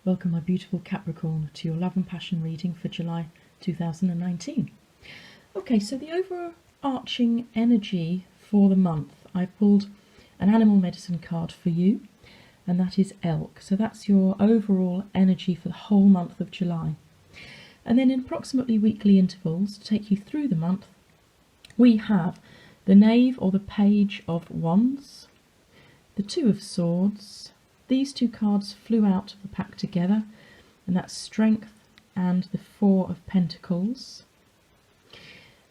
Welcome, my beautiful Capricorn, to your love and passion reading for July 2019. Okay, so the overarching energy for the month, I pulled an animal medicine card for you, and that is elk. So that's your overall energy for the whole month of July. And then in approximately weekly intervals, to take you through the month, we have the Knave or the Page of Wands, the Two of Swords. These two cards flew out of the pack together, and that's Strength and the Four of Pentacles,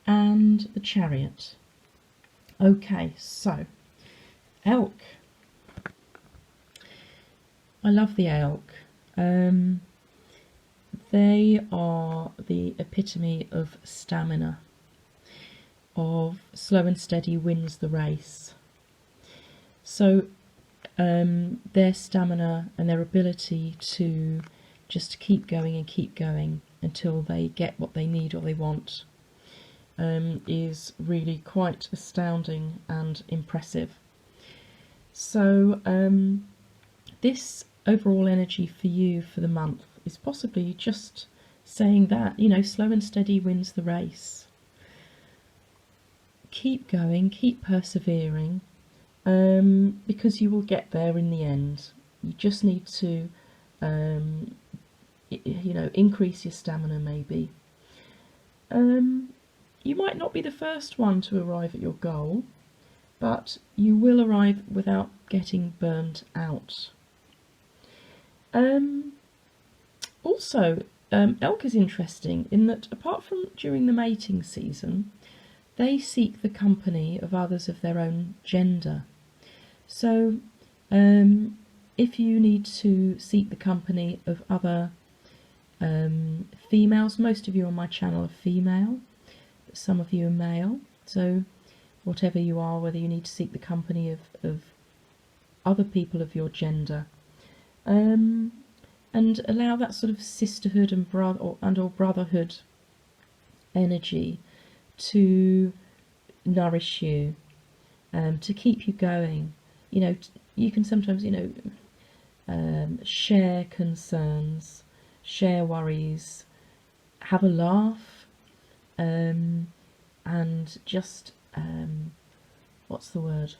and the Chariot. Okay, so elk. I love the elk. They are the epitome of stamina, of slow and steady wins the race. So their stamina and their ability to just keep going and keep going until they get what they need or they want is really quite astounding and impressive. So this overall energy for you for the month is possibly just saying that, you know, slow and steady wins the race. Keep going, keep persevering, because you will get there in the end. You just need to, increase your stamina maybe. You might not be the first one to arrive at your goal, but you will arrive without getting burnt out. Also, elk is interesting in that apart from during the mating season, they seek the company of others of their own gender. So if you need to seek the company of other females, most of you on my channel are female, but some of you are male, so whatever you are, whether you need to seek the company of other people of your gender, and allow that sort of sisterhood and or brotherhood energy to nourish you, to keep you going. You know, you can sometimes, share concerns, share worries, have a laugh, and just, what's the word?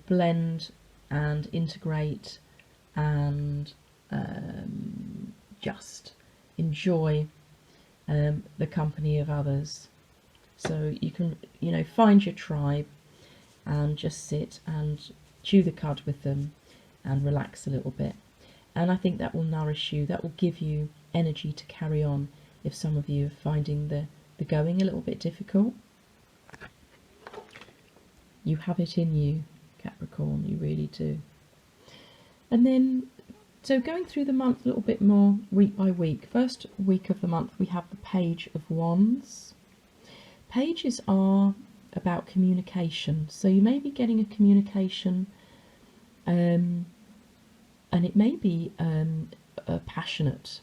Blend and integrate and just enjoy the company of others. So you can, find your tribe and just sit and chew the cud with them and relax a little bit. And I think that will nourish you, that will give you energy to carry on if some of you are finding the going a little bit difficult. You have it in you, Capricorn, you really do. And then, so going through the month a little bit more week by week. First week of the month we have the Page of Wands. Pages are about communication, so you may be getting a communication, and it may be a passionate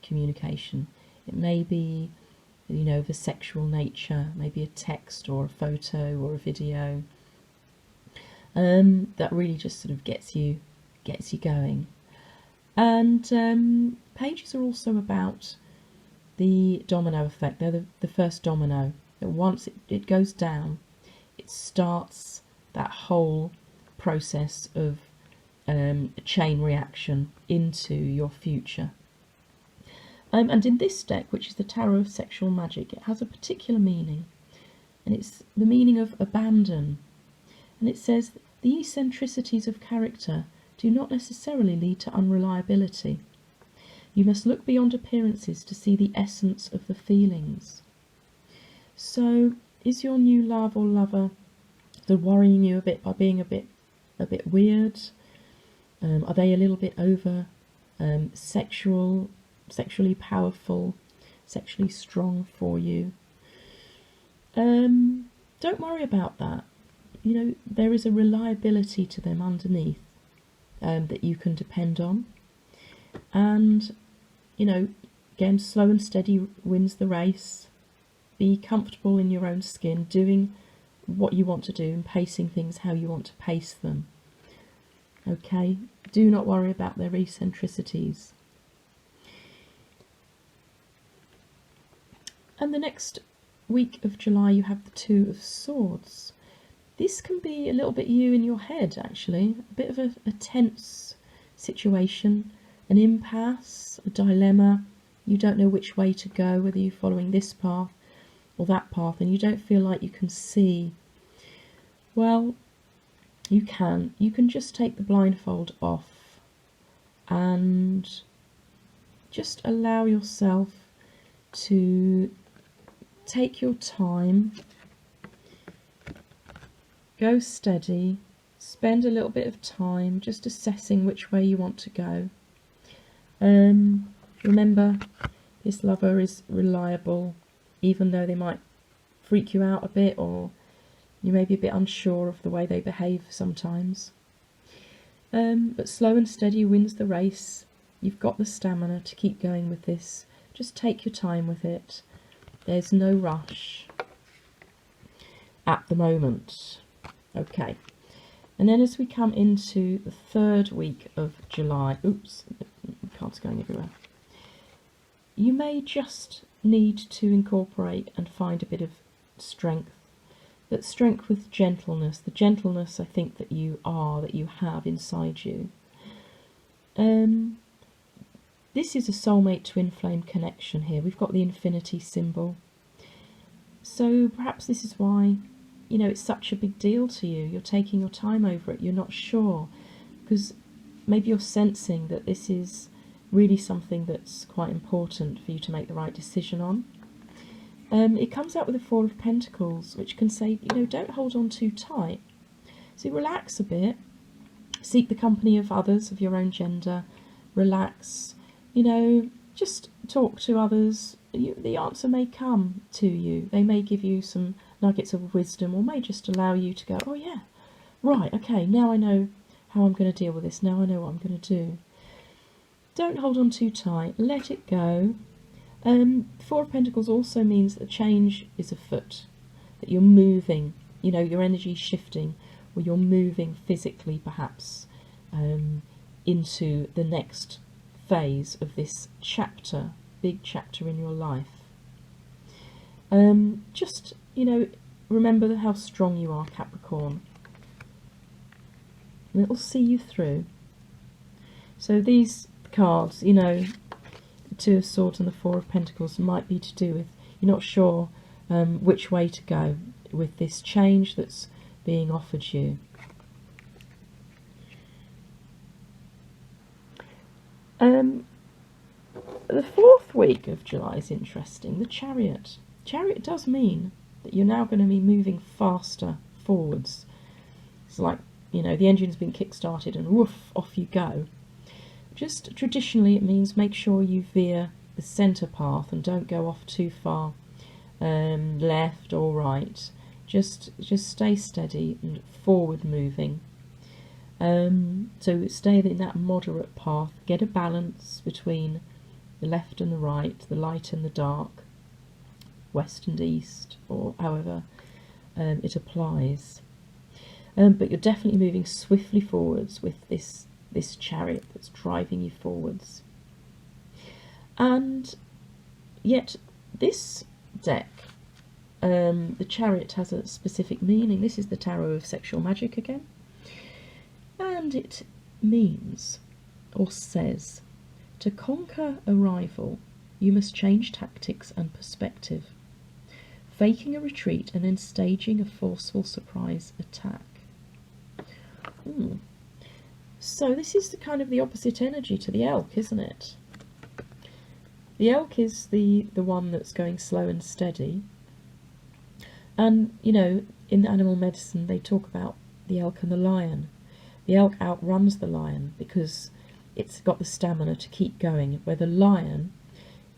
communication. It may be, of a sexual nature, maybe a text or a photo or a video, that really just sort of gets you going. And pages are also about the domino effect. They're the first domino. That once it goes down, it starts that whole process of a chain reaction into your future. And in this deck, which is the Tarot of Sexual Magic, it has a particular meaning, and it's the meaning of abandon. And it says, the eccentricities of character do not necessarily lead to unreliability. You must look beyond appearances to see the essence of the feelings. So, is your new love or lover worrying you a bit by being a bit weird? Are they a little bit over sexually powerful, sexually strong for you? Don't worry about that. There is a reliability to them underneath that you can depend on. And, again, slow and steady wins the race. Be comfortable in your own skin, doing what you want to do and pacing things how you want to pace them. Okay, do not worry about their eccentricities. And the next week of July you have the Two of Swords. This can be a little bit you in your head, actually. A bit of a tense situation, an impasse, a dilemma. You don't know which way to go, whether you're following this path or that path, and you don't feel like you can see. Well, you can. You can just take the blindfold off and just allow yourself to take your time, go steady, spend a little bit of time just assessing which way you want to go. Remember, this lover is reliable, even though they might freak you out a bit, or you may be a bit unsure of the way they behave sometimes. But slow and steady wins the race. You've got the stamina to keep going with this. Just take your time with it. There's no rush at the moment. Okay. And then as we come into the third week of July, oops, the card's going everywhere. You may just need to incorporate and find a bit of strength, but strength with gentleness. The gentleness I think that you have inside you. This is a soulmate twin flame connection here. We've got the infinity symbol. So perhaps this is why, you know, it's such a big deal to you. You're taking your time over it. You're not sure, because maybe you're sensing that this is really something that's quite important for you to make the right decision on. It comes out with the Four of Pentacles, which can say, you know, don't hold on too tight. So relax a bit. Seek the company of others of your own gender. Relax. You know, just talk to others. The answer may come to you. They may give you some nuggets of wisdom, or may just allow you to go, oh yeah, right, okay, now I know how I'm going to deal with this. Now I know what I'm going to do. Don't hold on too tight. Let it go. Four of Pentacles also means that change is afoot, that you're moving, you know, your energy shifting, or you're moving physically perhaps into the next phase of this chapter, big chapter in your life. Just, you know, remember how strong you are, Capricorn. And it'll see you through. So these cards, you know, the Two of Swords and the Four of Pentacles might be to do with you're not sure which way to go with this change that's being offered you. The fourth week of July is interesting. The Chariot. Chariot does mean that you're now going to be moving faster forwards. It's like, you know, the engine's been kick-started and woof, off you go. Just traditionally it means make sure you veer the centre path and don't go off too far left or right. Just stay steady and forward moving. So stay in that moderate path. Get a balance between the left and the right, the light and the dark, west and east, or however it applies. But you're definitely moving swiftly forwards with this chariot that's driving you forwards. And yet this deck, the Chariot, has a specific meaning. This is the Tarot of Sexual Magic again. And it means, or says, to conquer a rival, you must change tactics and perspective, faking a retreat and then staging a forceful surprise attack. So this is the kind of the opposite energy to the Elk, isn't it? The Elk is the one that's going slow and steady. And, you know, in animal medicine they talk about the Elk and the Lion. The Elk outruns the Lion because it's got the stamina to keep going, where the Lion's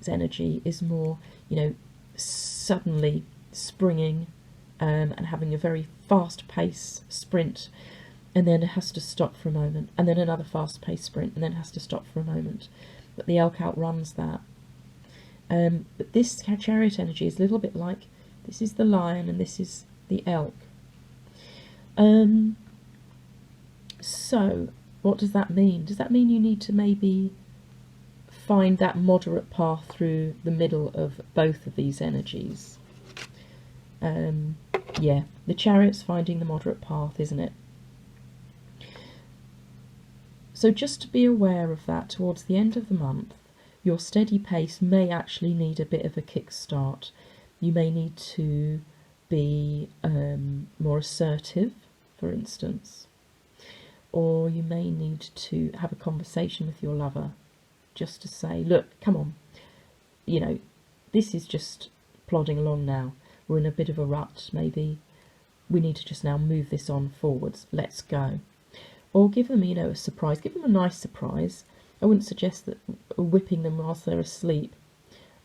energy is more, you know, suddenly springing and having a very fast-paced sprint, and then it has to stop for a moment, and then another fast-paced sprint, and then it has to stop for a moment. But the Elk outruns that. But this Chariot energy is a little bit like, this is the Lion and this is the Elk. So What does that mean? Does that mean you need to maybe find that moderate path through the middle of both of these energies? Yeah, the Chariot's finding the moderate path, isn't it? So just to be aware of that towards the end of the month, your steady pace may actually need a bit of a kickstart. You may need to be more assertive, for instance, or you may need to have a conversation with your lover just to say, look, come on, you know, this is just plodding along now. We're in a bit of a rut, maybe. We need to just now move this on forwards. Let's go. Or give them, a surprise. Give them a nice surprise. I wouldn't suggest that whipping them whilst they're asleep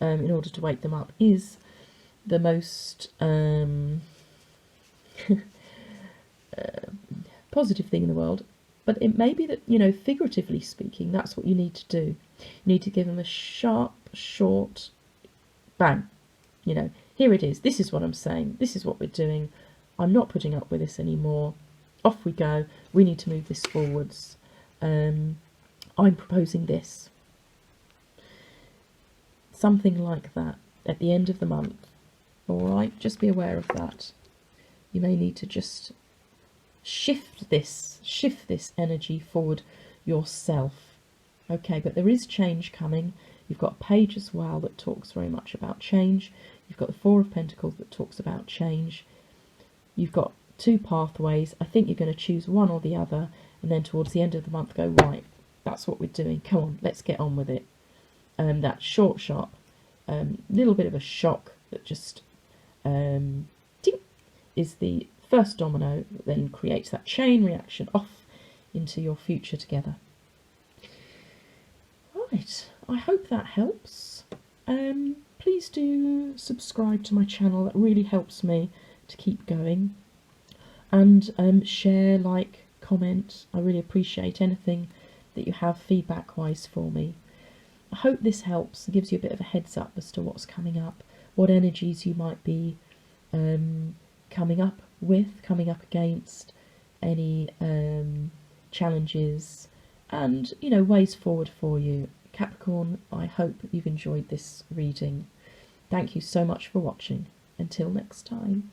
in order to wake them up is the most positive thing in the world. But it may be that, figuratively speaking, that's what you need to do. You need to give them a sharp, short bang. Here it is. This is what I'm saying. This is what we're doing. I'm not putting up with this anymore. Off we go. We need to move this forwards. I'm proposing this. Something like that at the end of the month. All right, just be aware of that. You may need to just shift this energy forward yourself. Okay, but there is change coming. You've got a page as well that talks very much about change. You've got the Four of Pentacles that talks about change. You've got two pathways. I think you're going to choose one or the other, and then towards the end of the month go, right, that's what we're doing. Come on, let's get on with it. That short, sharp, little bit of a shock that just ding, is the first domino that then creates that chain reaction off into your future together. Right, I hope that helps. Please do subscribe to my channel. That really helps me to keep going. And share, like, comment. I really appreciate anything that you have feedback-wise for me. I hope this helps and gives you a bit of a heads up as to what's coming up, what energies you might be coming up against, any challenges, and ways forward for you. Capricorn, I hope you've enjoyed this reading. Thank you so much for watching. Until next time.